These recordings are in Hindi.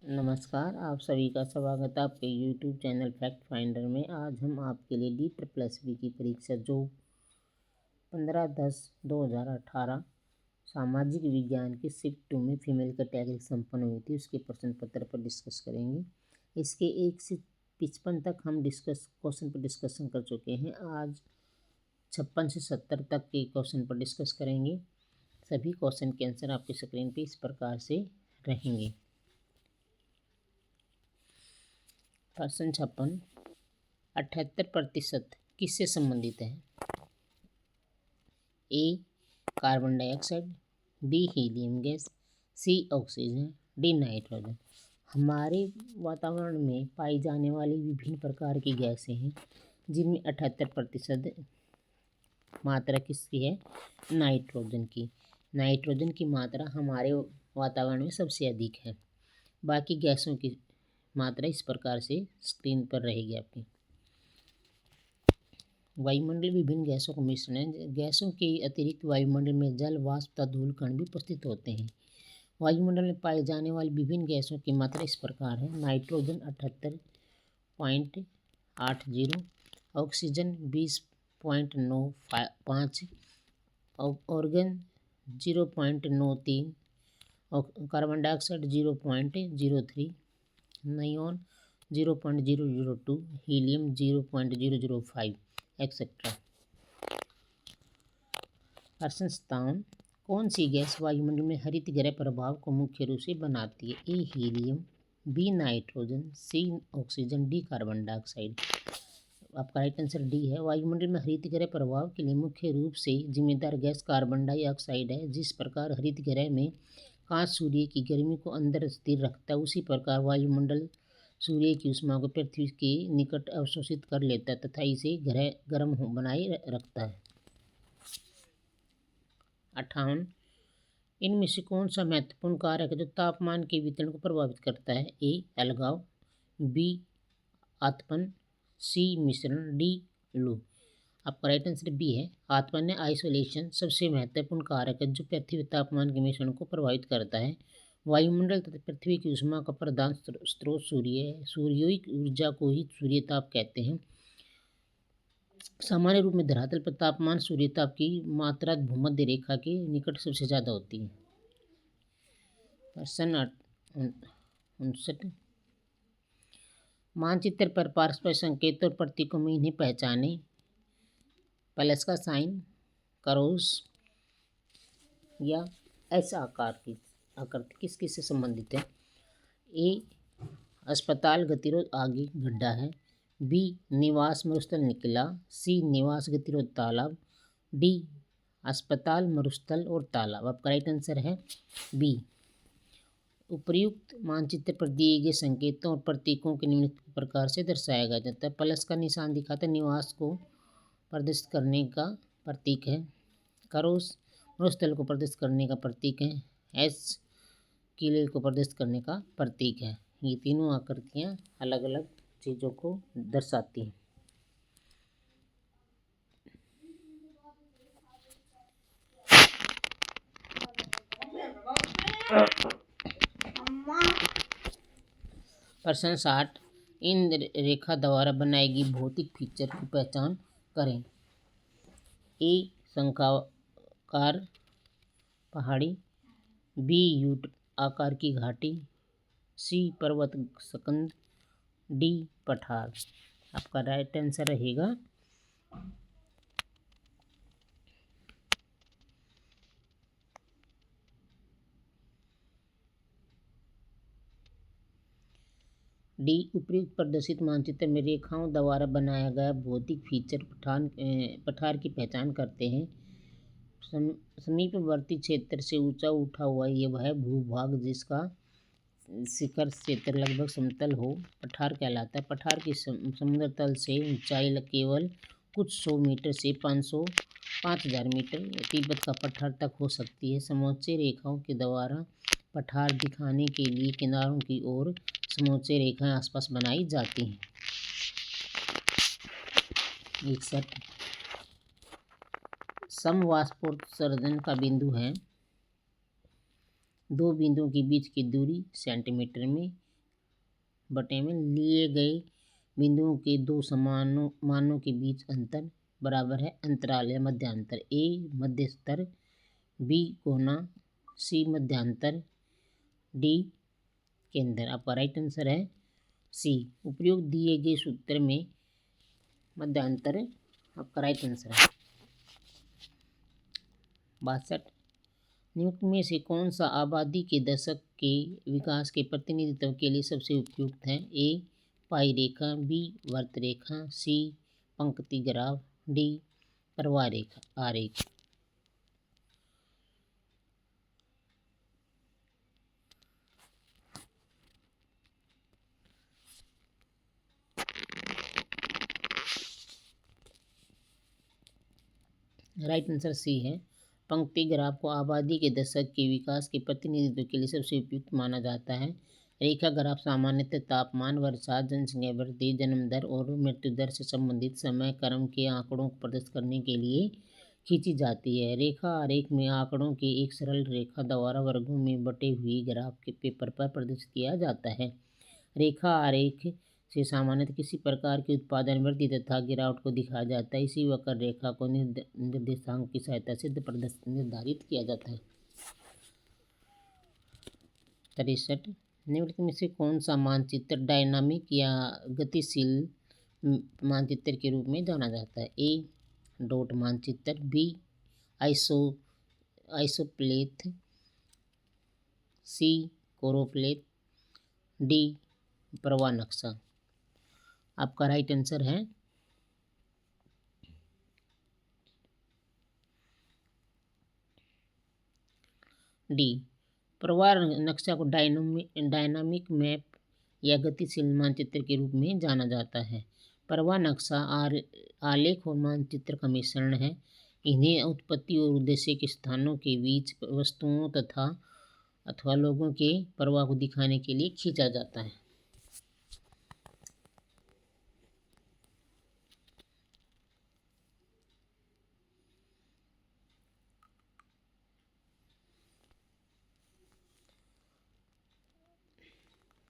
नमस्कार, आप सभी का स्वागत है आपके YouTube चैनल फैक्ट फाइंडर में। आज हम आपके लिए DSSB की परीक्षा जो 15/10/2018 सामाजिक विज्ञान की शिफ्ट 2 में फीमेल कैटेगरी संपन्न हुई थी, उसके प्रश्न पत्र पर डिस्कस करेंगे। इसके 1 से 55 तक हम क्वेश्चन पर डिस्कशन कर चुके हैं। आज 56 से 70 तक के क्वेश्चन पर डिस्कस करेंगे। सभी क्वेश्चन के आंसर आपकी स्क्रीन पर इस प्रकार से रहेंगे। प्रश्न 56, 78% किससे संबंधित है? A carbon dioxide, B helium gas, C oxygen, D nitrogen. हमारे वातावरण में पाई जाने वाली विभिन्न प्रकार की गैसें हैं जिनमें 78% मात्रा किसकी है? नाइट्रोजन की। नाइट्रोजन की मात्रा हमारे वातावरण में सबसे अधिक है। बाकी गैसों की मात्रा इस प्रकार से स्क्रीन पर रहेगी आपकी। वायुमंडल विभिन्न गैसों का मिश्रण है। गैसों के अतिरिक्त वायुमंडल में जल, वाष्प तथा धूल कण भी उपस्थित होते हैं। वायुमंडल में पाए जाने वाली विभिन्न गैसों की मात्रा इस प्रकार है। Nitrogen 78.80, oxygen 20.95, organ 0.93, carbon dioxide 0.03, neon 0.002, helium 0.005 etcetera. प्रश्न 57, कौन सी गैस वायुमंडल में हरित गृह प्रभाव को मुख्य रूप से बनाती है? ए हीलियम, बी नाइट्रोजन, सी ऑक्सीजन, डी कार्बन डाइऑक्साइड। आपका राइट आंसर डी है। वायुमंडल में हरित गृह प्रभाव के लिए मुख्य रूप से जिम्मेदार गैस कार्बन डाइऑक्साइड है। जिस प्रकार हरित गृह में कांच सूर्य की गर्मी को अंदर स्थिर रखता है, उसी प्रकार वायुमंडल सूर्य की ऊष्मा को पृथ्वी के निकट अवशोषित कर लेता है तथा इसे गर्म बनाए रखता है। 58, इनमें से कौन सा महत्वपूर्ण कारक है जो तापमान के वितरण को प्रभावित करता है? ए अलगाव, बी आत्पन, सी मिश्रण, डी लू। आपका राइट आंसर बी है। आत्पन आइसोलेशन सबसे महत्वपूर्ण कारक है जो पृथ्वी तापमान के मिश्रण को प्रभावित करता है। वायुमंडल तथा पृथ्वी की ऊष्मा का प्रधान स्रोत सूर्य है। सूर्योदय ऊर्जा को ही सूर्यताप कहते हैं। सामान्य रूप में धरातल पर तापमान सूर्यताप की मात्रा भूमध्य रेखा के निकट सबसे ज़्यादा होती है। प्रश्न 59, मानचित्र पर पारस्परिक संकेत और प्रतीकों में इन्हें पहचाने। प्लस का साइन, क्रॉस या एस आकार की आकृति किस किस से संबंधित है? ए अस्पताल गतिरोध आगे गड्ढा है, बी निवास मरुस्थल निकला, सी निवास गतिरोध तालाब, डी अस्पताल मरुस्थल और तालाब। आपका राइट आंसर है बी। उपर्युक्त मानचित्र पर दिए गए संकेतों और प्रतीकों के निम्नलिखित प्रकार से दर्शाया गया जाता है। प्लस का निशान दिखाता है निवास को प्रदर्शित करने का प्रतीक है, क्रॉस मरुस्थल को प्रदर्शित करने का प्रतीक है, एस किले को प्रदर्शित करने का प्रतीक है। ये तीनों आकृतियाँ अलग अलग चीज़ों को दर्शाती हैं। प्रश्न 60, इन रेखा द्वारा बनाई गई भौतिक फीचर की पहचान करें। ए शंक्वाकार पहाड़ी, बी यूट आकार की घाटी, सी पर्वत स्कंद, डी पठार। आपका राइट आंसर रहेगा डी। उपयुक्त प्रदर्शित मानचित्र में रेखाओं द्वारा बनाया गया भौतिक फीचर पठार की पहचान करते हैं। समीपवर्ती क्षेत्र से ऊंचा उठा हुआ यह वह भूभाग जिसका शिखर क्षेत्र लगभग समतल हो पठार कहलाता है। पठार की समुद्र तल से ऊंचाई केवल कुछ 100 मीटर से 5000 मीटर तिब्बत का पठार तक हो सकती है। समोच्च रेखाओं के द्वारा पठार दिखाने के लिए किनारों की ओर समोच्च रेखाएं आसपास बनाई जाती हैं। 61, समवाष्पोत्सर्जन का बिंदु है। दो बिंदुओं के बीच की दूरी सेंटीमीटर में बटे में लिए गए बिंदुओं के दो समान मानों के बीच अंतर बराबर है अंतराल या मध्यांतर। ए मध्यस्तर, बी कोना, सी मध्यांतर, डी केंद्र। आपका राइट आंसर है सी। उपयुक्त दिए गए सूत्र में मध्यांतर आपका राइट आंसर है। 62 निम्न में से कौन सा आबादी के दशक के विकास के प्रतिनिधित्व के लिए सबसे उपयुक्त है? ए पाई रेखा, बी वर्त रेखा, सी पंक्ति ग्राफ, डी प्रवाह रेखा आरेख। राइट आंसर सी है। पंक्ति ग्राफ को आबादी के दशक के विकास के प्रतिनिधित्व के लिए सबसे उपयुक्त माना जाता है। रेखा ग्राफ सामान्यतः तापमान, वर्षा, जनसंख्या वृद्धि, जन्म दर और मृत्यु दर से संबंधित समय क्रम के आंकड़ों को प्रदर्शित करने के लिए खींची जाती है। रेखा आरेख में आंकड़ों के एक सरल रेखा द्वारा वर्गों में बटे हुए ग्राफ के पेपर पर प्रदर्शित किया जाता है। रेखा आरेख से सामान्यतः किसी प्रकार की उत्पादन वृद्धि तथा गिरावट को दिखाया जाता है। इसी वक्र रेखा को निर्देशांक की सहायता से निर्धारित किया जाता है। 63 निम्नलिखित में से कौन सा मानचित्र डायनामिक या गतिशील मानचित्र के रूप में जाना जाता है? ए डॉट मानचित्र, बी आइसोप्लेथ, सी कोरोप्लेथ, डी प्रवाह नक्शा। आपका राइट आंसर है डी प्रवाह नक्शा को डायनामिक मैप या गतिशील मानचित्र के रूप में जाना जाता है। प्रवाह नक्शा आलेख और मानचित्र का मिश्रण है। इन्हें उत्पत्ति और उद्देश्य के स्थानों के बीच वस्तुओं तथा अथवा लोगों के प्रवाह को दिखाने के लिए खींचा जाता है।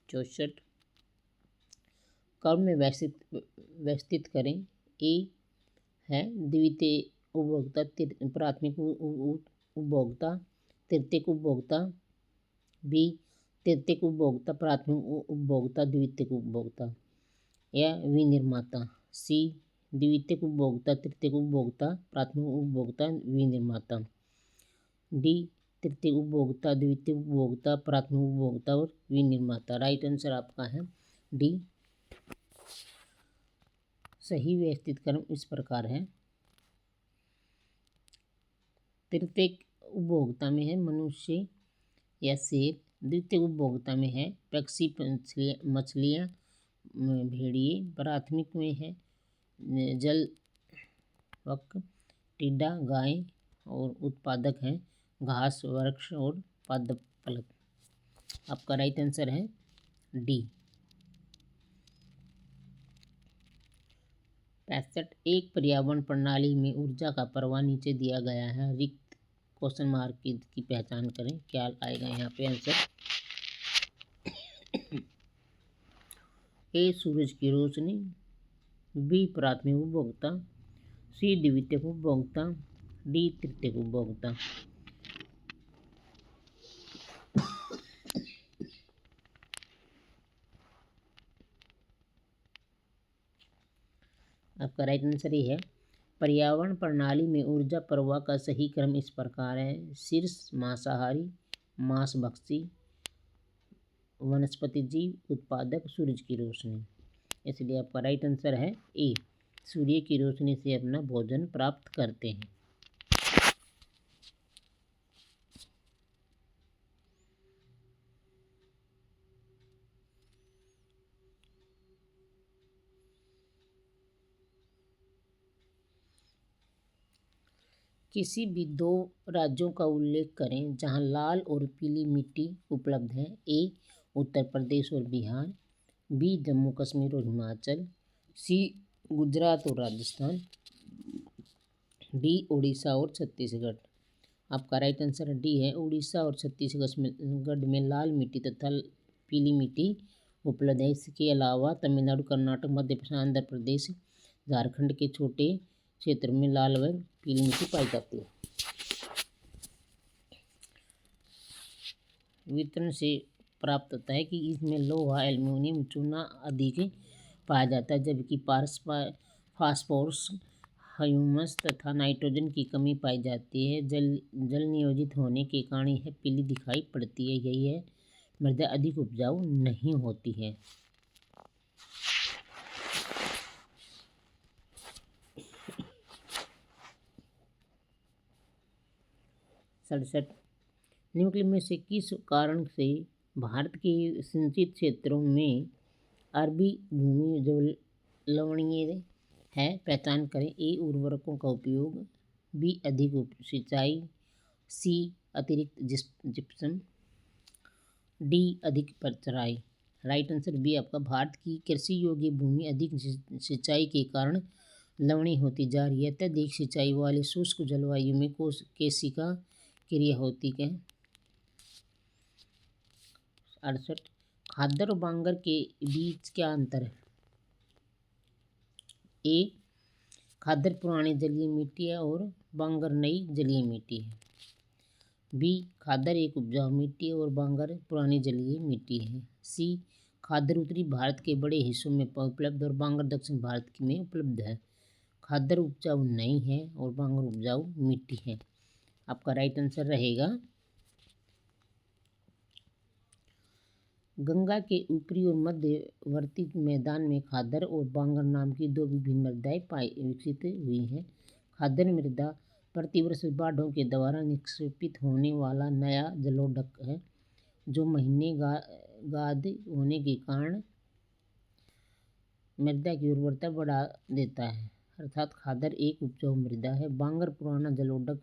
चौसठ क्रम में व्यवस्थित करें। ए है द्वितीय उपभोक्ता, प्राथमिक उपभोक्ता, तृतीयक उपभोक्ता, बी तृतीयक उपभोक्ता, प्राथमिक उपभोक्ता, द्वितीयक उपभोक्ता या विनिर्माता, सी द्वितीयक उपभोक्ता, तृतीयक उपभोक्ता, प्राथमिक उपभोक्ता, विनिर्माता, डी तृतीय उपभोक्ता, द्वितीय उपभोक्ता, प्राथमिक उपभोक्ता और विनिर्माता। राइट आंसर आपका है डी। सही व्यवस्थित क्रम इस प्रकार है। तृतीय उपभोक्ता में है मनुष्य या सेब, द्वितीय उपभोक्ता में है पक्षी, मछलियाँ, भेड़िए, प्राथमिक में है जल वक, टिड्डा, गाय और उत्पादक हैं घास, वृक्ष और पादप। आपका राइट आंसर है डी। 65 एक पर्यावरण प्रणाली में ऊर्जा का प्रवाह नीचे दिया गया है। रिक्त क्वेश्चन मार्क की पहचान करें। क्या आएगा यहाँ पे आंसर? ए सूरज की रोशनी, बी प्राथमिक उपभोक्ता, सी द्वितीयक उपभोक्ता, डी तृतीयक उपभोक्ता। आपका राइट आंसर ही है। पर्यावरण प्रणाली में ऊर्जा प्रवाह का सही क्रम इस प्रकार है। शीर्ष मांसाहारी, मांसभक्षी, वनस्पति जीव, उत्पादक, सूरज की रोशनी। इसलिए आपका राइट आंसर है ए, सूर्य की रोशनी से अपना भोजन प्राप्त करते हैं। किसी भी दो राज्यों का उल्लेख करें जहां लाल और पीली मिट्टी उपलब्ध है। ए उत्तर प्रदेश और बिहार, बी जम्मू कश्मीर और हिमाचल, सी गुजरात और राजस्थान, डी उड़ीसा और छत्तीसगढ़। आपका राइट आंसर डी है। उड़ीसा और छत्तीसगढ़ में लाल मिट्टी तथा पीली मिट्टी उपलब्ध है। इसके अलावा तमिलनाडु, कर्नाटक, मध्य प्रदेश, आंध्र प्रदेश, झारखंड के छोटे क्षेत्रों में लाल व पीली मिट्टी पाई जाती है। वितरण से प्राप्त होता है कि इसमें लोहा, एल्युमिनियम, चूना अधिक पाया जाता है, जबकि फास्फोरस, ह्यूमस तथा नाइट्रोजन की कमी पाई जाती है। जल नियोजित होने के कारण यह पीली दिखाई पड़ती है। यही है मृदा अधिक उपजाऊ नहीं होती है। 67 निम्नलिखित में से किस कारण से भारत के सिंचित क्षेत्रों में अरबी भूमि जो लवणीय है? पहचान करें। ए उर्वरकों का उपयोग, बी अधिक सिंचाई, सी अतिरिक्त जिप्सम, डी अधिक परचराई। राइट आंसर बी आपका। भारत की कृषि योग्य भूमि अधिक सिंचाई के कारण लवणीय होती जा रही है। अत्यधिक सिंचाई वाले शुष्क जलवायु में कोशिका क्रिया होती है। 68 खादर और बांगर के बीच क्या अंतर है? ए खादर पुरानी जलीय मिट्टी है और बांगर नई जलीय मिट्टी है। बी खादर एक उपजाऊ मिट्टी है और बांगर पुरानी जलीय मिट्टी है। सी खादर उत्तरी भारत के बड़े हिस्सों में उपलब्ध और बांगर दक्षिण भारत में उपलब्ध है। खादर उपजाऊ नहीं है और बांगर उपजाऊ मिट्टी है। आपका राइट आंसर रहेगा गंगा के ऊपरी और मध्यवर्ती मैदान में खादर और बांगर नाम की दो विभिन्न मृदाएं विकसित हुई हैं। खादर मृदा प्रतिवर्ष बाढ़ों के द्वारा निक्षेपित होने वाला नया जलोढ़ है, जो महीने गाद होने के कारण मृदा की उर्वरता बढ़ा देता है, अर्थात खादर एक उपजाऊ मृदा है। बांगर पुराना जलोढ़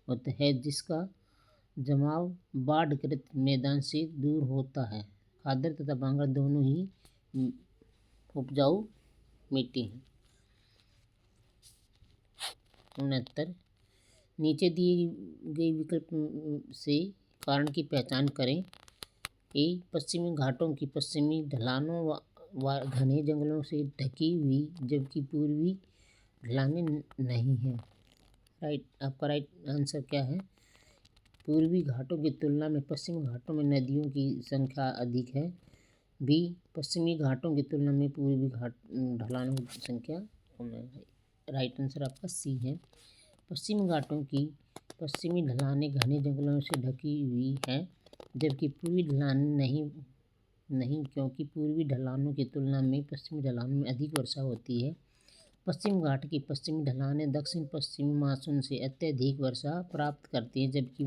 होता है जिसका जमाव बाढ़ग्रस्त मैदान से दूर होता है। खादर तथा बांगर दोनों ही उपजाऊ मिट्टी हैं। 69 नीचे दिए गए विकल्प से कारण की पहचान करें। ए पश्चिमी घाटों की पश्चिमी ढलानों व घने जंगलों से ढकी हुई, जबकि पूर्वी ढलानें नहीं हैं। आपका राइट आंसर क्या है? पूर्वी घाटों की तुलना में पश्चिमी घाटों में नदियों की संख्या अधिक है। बी पश्चिमी घाटों की तुलना में पूर्वी घाट ढलानों की संख्या कम है। राइट आंसर आपका सी है। पश्चिमी घाटों की पश्चिमी ढलानें घने जंगलों से ढकी हुई हैं, जबकि पूर्वी ढलानें नहीं, क्योंकि पूर्वी ढलानों की तुलना में पश्चिमी ढलानों में अधिक वर्षा होती है। पश्चिम घाट की पश्चिमी ढलानें दक्षिण पश्चिमी मानसून से अत्यधिक वर्षा प्राप्त करती हैं, जबकि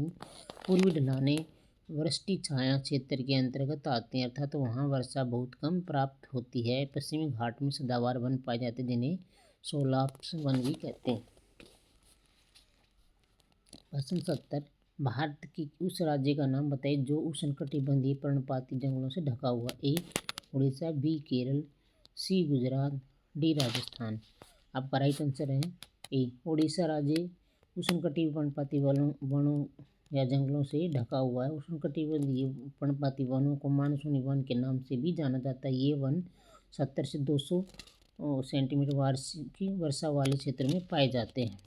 पूर्वी ढलानें वृष्टि छाया क्षेत्र के अंतर्गत आती हैं, अर्थात वहाँ वर्षा बहुत कम प्राप्त होती है। पश्चिमी घाट में सदाबहार वन पाए जाते हैं, जिन्हें सोलाप्स वन भी कहते हैं। प्रश्न 70 भारत की उस राज्य का नाम बताइए जो उष्णकटिबंधीय पर्णपाती जंगलों से ढका हुआ। ए उड़ीसा, बी केरल, सी गुजरात, डी राजस्थान। आपका राइट आंसर है ए उड़ीसा राज्य उष्णकटिबंधीय पर्णपाती वनों या जंगलों से ढका हुआ है। उष्णकटिबंधीय पर्णपाती वनों को मानसूनी वन के नाम से भी जाना जाता है। ये वन 70 से 200 सेंटीमीटर वार्षिक वर्षा वाले क्षेत्र में पाए जाते हैं।